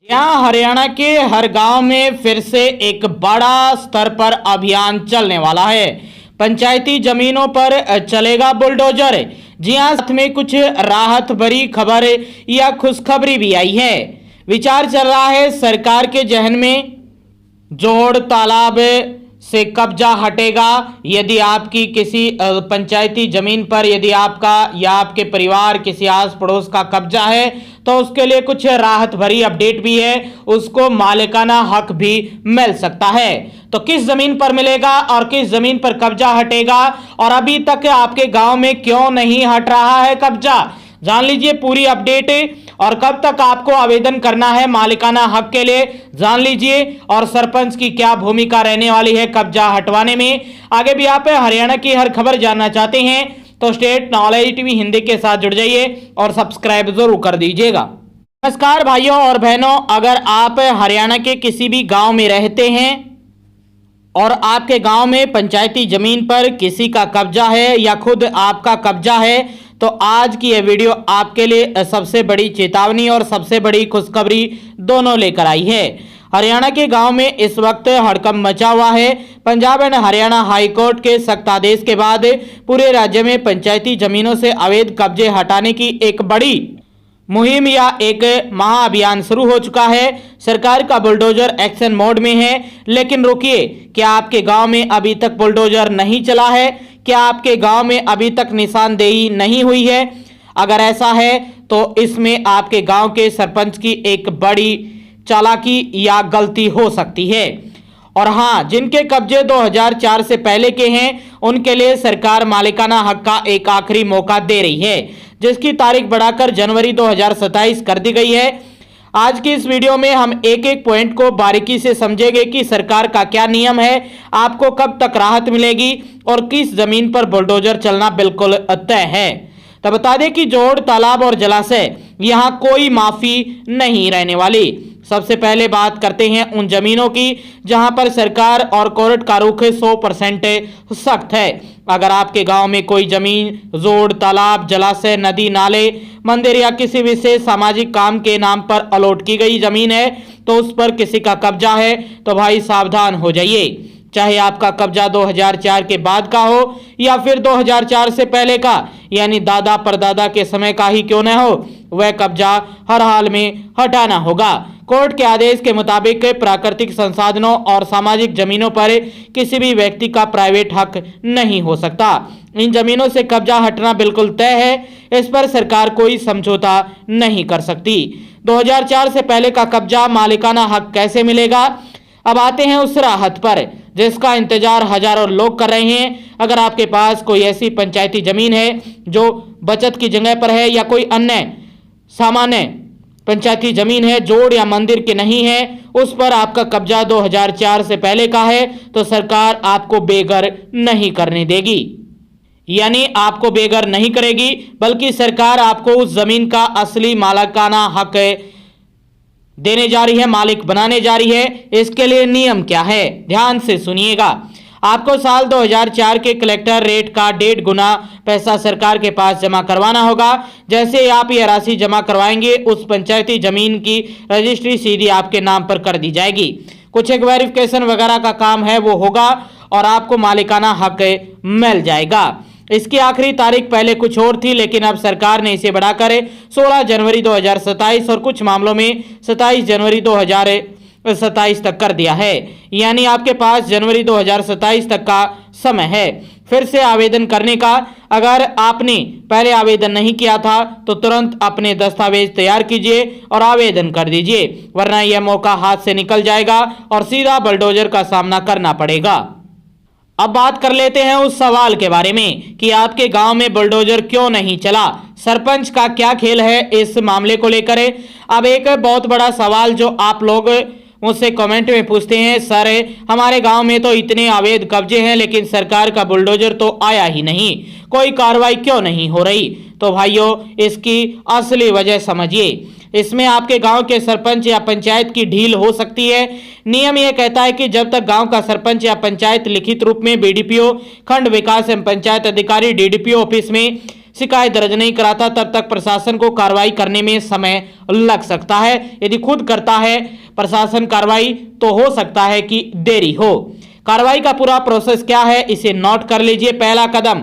यहाँ हरियाणा के हर गांव में फिर से एक बड़ा स्तर पर अभियान चलने वाला है। पंचायती जमीनों पर चलेगा बुलडोजर। जी हाँ, साथ में कुछ राहत भरी खबर या खुशखबरी भी आई है। विचार चल रहा है सरकार के जहन में, जोड़ तालाब से कब्जा हटेगा यदि आपकी किसी पंचायती जमीन पर यदि आपका या आपके परिवार किसी आस पड़ोस का कब्जा है तो उसके लिए कुछ राहत भरी अपडेट भी है, उसको मालिकाना हक भी मिल सकता है। तो किस जमीन पर मिलेगा और किस जमीन पर कब्जा हटेगा और अभी तक आपके गांव में क्यों नहीं हट रहा है कब्जा, जान लीजिए पूरी अपडेट। और कब तक आपको आवेदन करना है मालिकाना हक के लिए, जान लीजिए। और सरपंच की क्या भूमिका रहने वाली है कब्जा हटवाने में। आगे भी आप हरियाणा की हर खबर जानना चाहते हैं तो स्टेट नॉलेज टीवी हिंदी के साथ जुड़ जाइए और सब्सक्राइब जरूर कर दीजिएगा। नमस्कार भाइयों और बहनों, अगर आप हरियाणा के किसी भी गांव में रहते हैं और आपके गांव में पंचायती जमीन पर किसी का कब्जा है या खुद आपका कब्जा है तो आज की यह वीडियो आपके लिए सबसे बड़ी चेतावनी और सबसे बड़ी खुशखबरी दोनों लेकर आई है। हरियाणा के गांव में इस वक्त हड़कंप मचा हुआ है। Punjab and Haryana high court के सख्त आदेश के बाद पूरे राज्य में पंचायती जमीनों से अवैध कब्जे हटाने की एक बड़ी मुहिम या एक महाअभियान शुरू हो चुका है। सरकार का बुलडोजर एक्शन मोड में है। लेकिन रुकिए, क्या आपके गांव में अभी तक बुलडोजर नहीं चला है? क्या आपके गांव में अभी तक निशानदेही नहीं हुई है? अगर ऐसा है तो इसमें आपके गांव के सरपंच की एक बड़ी चालाकी या गलती हो सकती है। और हाँ, जिनके कब्जे 2004 से पहले के हैं उनके लिए सरकार मालिकाना हक का एक आखिरी मौका दे रही है, जिसकी तारीख बढ़ाकर जनवरी 2027 कर दी गई है। आज की इस वीडियो में हम एक एक पॉइंट को बारीकी से समझेंगे कि सरकार का क्या नियम है, आपको कब तक राहत मिलेगी और किस जमीन पर बुलडोजर चलना बिल्कुल तय है। तो बता दें कि जोड़ तालाब और जलाशय यहाँ कोई माफी नहीं रहने वाली। सबसे पहले बात करते हैं उन जमीनों की जहां पर सरकार और कोर्ट का रुख 100% सख्त है। अगर आपके गांव में कोई जमीन जोड़ तालाब जलाशय नदी नाले मंदिर या किसी विशेष सामाजिक काम के नाम पर अलॉट की गई जमीन है तो उस पर किसी का कब्जा है तो भाई सावधान हो जाइए। चाहे आपका कब्जा 2004 के बाद का हो या फिर 2004 से पहले का, यानी दादा परदादा के समय का ही क्यों न हो, वह कब्जा हर हाल में हटाना होगा। कोर्ट के आदेश के मुताबिक प्राकृतिक संसाधनों और सामाजिक जमीनों पर किसी भी व्यक्ति का प्राइवेट हक नहीं हो सकता। इन जमीनों से कब्जा हटना बिल्कुल तय है, इस पर सरकार कोई समझौता नहीं कर सकती। 2004 से पहले का कब्जा मालिकाना हक कैसे मिलेगा? अब आते हैं उस राहत पर जिसका इंतजार हजारों लोग कर रहे हैं। अगर आपके पास कोई ऐसी पंचायती जमीन है जो बचत की जगह पर है या कोई अन्य सामान्य पंचायती जमीन है, जोड़ या मंदिर के नहीं है, उस पर आपका कब्जा 2004 से पहले का है तो सरकार आपको बेघर नहीं करने देगी। यानी आपको बेघर नहीं करेगी बल्कि सरकार आपको उस जमीन का असली मालिकाना हक देने जा रही है, मालिक बनाने जा रही है। इसके लिए नियम क्या है, ध्यान से सुनिएगा। आपको साल 2004 के कलेक्टर रेट का 1.5 गुना पैसा सरकार के पास जमा करवाना होगा। जैसे आप यह राशि जमा करवाएंगे उस पंचायती जमीन की रजिस्ट्री सीधी आपके नाम पर कर दी जाएगी। कुछ एक वेरिफिकेशन वगैरह का काम है वो होगा और आपको मालिकाना हक मिल जाएगा। इसकी आखिरी तारीख पहले कुछ और थी लेकिन अब सरकार ने इसे बढ़ाकर 16 जनवरी 2027 और कुछ मामलों में 27 जनवरी 2027 तक कर दिया है। यानी आपके पास जनवरी 2027 तक का समय है फिर से आवेदन करने का। अगर आपने पहले आवेदन नहीं किया था तो तुरंत अपने दस्तावेज तैयार कीजिए और आवेदन कर दीजिए, वरना यह मौका हाथ से निकल जाएगा और सीधा बुलडोजर का सामना करना पड़ेगा। अब बात कर लेते हैं उस सवाल के बारे में कि आपके गांव में बुलडोजर क्यों नहीं चला, सरपंच का क्या खेल है इस मामले को लेकर। अब एक बहुत बड़ा सवाल जो आप लोग मुझसे कमेंट में पूछते हैं, सर हमारे गांव में तो इतने अवैध कब्जे हैं लेकिन सरकार का बुलडोजर तो आया ही नहीं, कोई कार्रवाई क्यों नहीं हो रही? तो भाइयों, इसकी असली वजह समझिए। इसमें आपके गांव के सरपंच या पंचायत की ढील हो सकती है। नियम यह कहता है कि जब तक गांव का सरपंच या पंचायत लिखित रूप में बीडीपीओ खंड विकास एवं पंचायत अधिकारी डीडीपीओ ऑफिस में शिकायत दर्ज नहीं कराता तब तक प्रशासन को कार्रवाई करने में समय लग सकता है। यदि खुद करता है प्रशासन कार्रवाई तो हो सकता है कि देरी हो। कार्रवाई का पूरा प्रोसेस क्या है इसे नोट कर लीजिए। पहला कदम,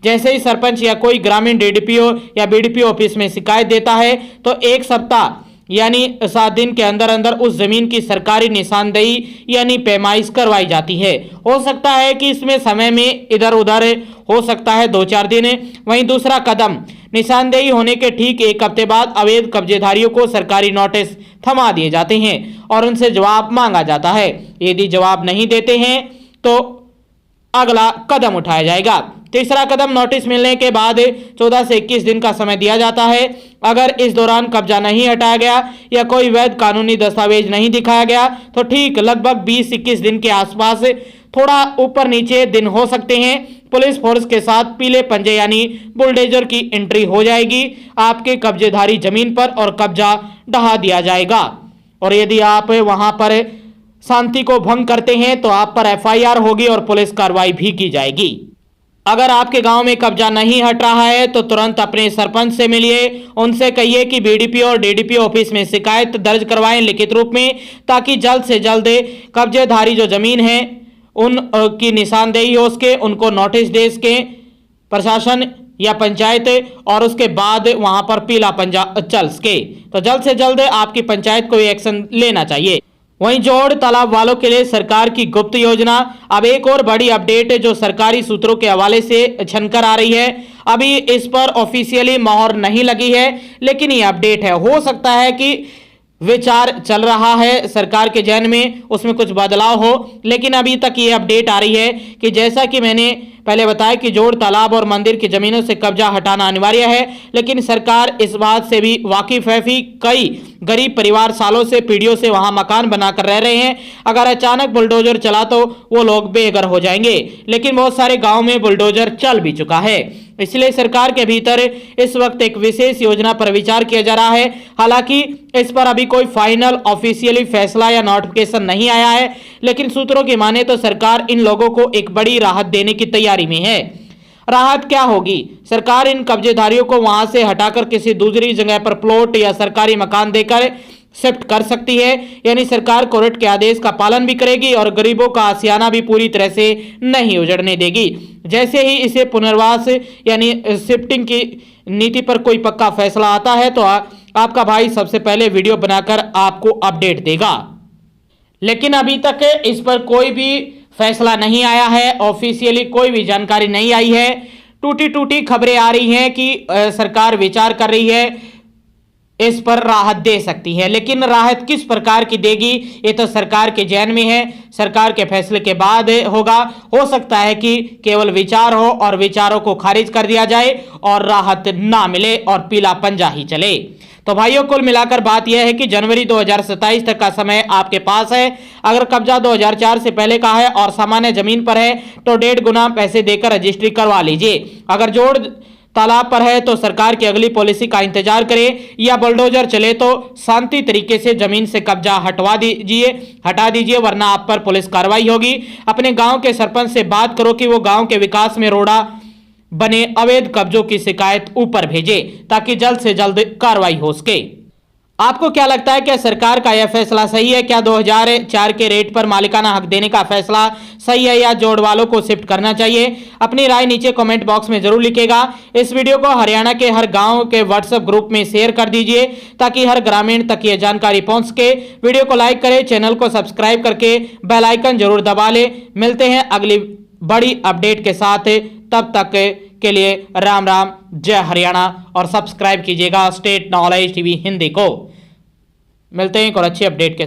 जैसे ही सरपंच या कोई ग्रामीण डीडीपीओ या बीडीपीओ ऑफिस में शिकायत देता है तो 1 सप्ताह यानी 7 दिन के अंदर अंदर उस जमीन की सरकारी निशानदेही यानी पैमाइश करवाई जाती है। हो सकता है कि इसमें समय में इधर उधर हो सकता है 2-4 दिन। वहीं दूसरा कदम, निशानदेही होने के ठीक 1 हफ्ते बाद अवैध कब्जेधारियों को सरकारी नोटिस थमा दिए जाते हैं और उनसे जवाब मांगा जाता है। यदि जवाब नहीं देते हैं तो अगला कदम उठाया जाएगा। तीसरा कदम, नोटिस मिलने के बाद 14 से 21 दिन का समय दिया जाता है। अगर इस दौरान कब्जा नहीं हटाया गया या कोई वैध कानूनी दस्तावेज नहीं दिखाया गया तो ठीक लगभग 20-21 दिन के आसपास, थोड़ा ऊपर नीचे दिन हो सकते हैं, पुलिस फोर्स के साथ पीले पंजे यानी बुलडोजर की एंट्री हो जाएगी आपके कब्जेधारी जमीन पर और कब्जा ढहा दिया जाएगा। और यदि आप वहां पर शांति को भंग करते हैं तो आप पर एफआईआर होगी और पुलिस कार्रवाई भी की जाएगी। अगर आपके गांव में कब्जा नहीं हट रहा है तो तुरंत अपने सरपंच से मिलिए। उनसे कहिए कि बीडीपीओ और डीडीपीओ ऑफिस में शिकायत दर्ज करवाएं लिखित रूप में, ताकि जल्द से जल्द कब्जेधारी जो जमीन है उन की निशानदेही हो सके, उनको नोटिस दे सके प्रशासन या पंचायत, और उसके बाद वहां पर पीला पंजा चल सके। तो जल्द से जल्द आपकी पंचायत को एक्शन लेना चाहिए। वहीं जोड़ तालाब वालों के लिए सरकार की गुप्त योजना, अब एक और बड़ी अपडेट जो सरकारी सूत्रों के हवाले से छनकर आ रही है। अभी इस पर ऑफिशियली मोहर नहीं लगी है, लेकिन ये अपडेट है। हो सकता है कि विचार चल रहा है सरकार के जहन में, उसमें कुछ बदलाव हो, लेकिन अभी तक ये अपडेट आ रही है कि जैसा कि मैंने पहले बताया कि जोड़ तालाब और मंदिर की जमीनों से कब्जा हटाना अनिवार्य है, लेकिन सरकार इस बात से भी वाकिफ है कि कई गरीब परिवार सालों से पीढ़ियों से वहां मकान बनाकर रह रहे हैं। अगर अचानक बुलडोजर चला तो वो लोग बेघर हो जाएंगे, लेकिन बहुत सारे गाँव में बुलडोजर चल भी चुका है। इसलिए सरकार के भीतर इस वक्त एक विशेष योजना पर विचार किया जा रहा है। हालांकि इस पर अभी कोई फाइनल ऑफिशियली फैसला या नोटिफिकेशन नहीं आया है, लेकिन सूत्रों की माने तो सरकार इन लोगों को एक बड़ी राहत देने की तैयारी में है। राहत क्या होगी? सरकार इन कब्जेधारियों को वहां से हटाकर किसी दूसरी जगह पर प्लॉट या सरकारी मकान देकर शिफ्ट कर सकती है, यानी सरकार कोर्ट के आदेश का पालन भी करेगी और गरीबों का आशियाना भी पूरी तरह से नहीं उजड़ने देगी। जैसे ही इसे पुनर्वास यानी शिफ्टिंग की नीति पर कोई पक्का फैसला आता है तो आपका भाई सबसे पहले वीडियो बनाकर आपको अपडेट देगा। लेकिन अभी तक इस पर कोई भी फैसला नहीं आया है, ऑफिशियली कोई भी जानकारी नहीं आई है। टूटी टूटी खबरें आ रही हैं कि सरकार विचार कर रही है, इस पर राहत दे सकती है, लेकिन राहत किस प्रकार की देगी ये तो सरकार के जहन में है। सरकार के फैसले के बाद होगा। हो सकता है कि केवल विचार हो और विचारों को खारिज कर दिया जाए और राहत ना मिले और पीला पंजा ही चले। तो भाइयों, कुल मिलाकर बात यह है कि जनवरी 2027 तक का समय आपके पास है। अगर कब्जा 2004 से पहले का है और सामान्य जमीन पर है तो 1.5 गुना पैसे देकर रजिस्ट्री करवा लीजिए। अगर जोड़ तालाब पर है तो सरकार की अगली पॉलिसी का इंतजार करें, या बुलडोजर चले तो शांति तरीके से जमीन से कब्जा हटा दीजिए, वरना आप पर पुलिस कार्रवाई होगी। अपने गांव के सरपंच से बात करो कि वो गांव के विकास में रोड़ा बने अवैध कब्जों की शिकायत ऊपर भेजे, ताकि जल्द से जल्द कार्रवाई हो सके। आपको क्या लगता है, क्या सरकार का यह फैसला सही है? क्या 2004 के रेट पर मालिकाना हक देने का फैसला सही है या जोड़ वालों को शिफ्ट करना चाहिए? अपनी राय नीचे कमेंट बॉक्स में जरूर लिखिएगा। इस वीडियो को हरियाणा के हर गांव के व्हाट्सएप ग्रुप में शेयर कर दीजिए ताकि हर ग्रामीण तक यह जानकारी पहुंच सके। वीडियो को लाइक करें, चैनल को सब्सक्राइब करके बेल आइकन जरूर दबा ले। मिलते हैं अगली बड़ी अपडेट के साथ, तब तक के लिए राम राम, जय हरियाणा, और सब्सक्राइब कीजिएगा स्टेट नॉलेज टीवी हिंदी को। मिलते हैं एक और अच्छी अपडेट के साथ।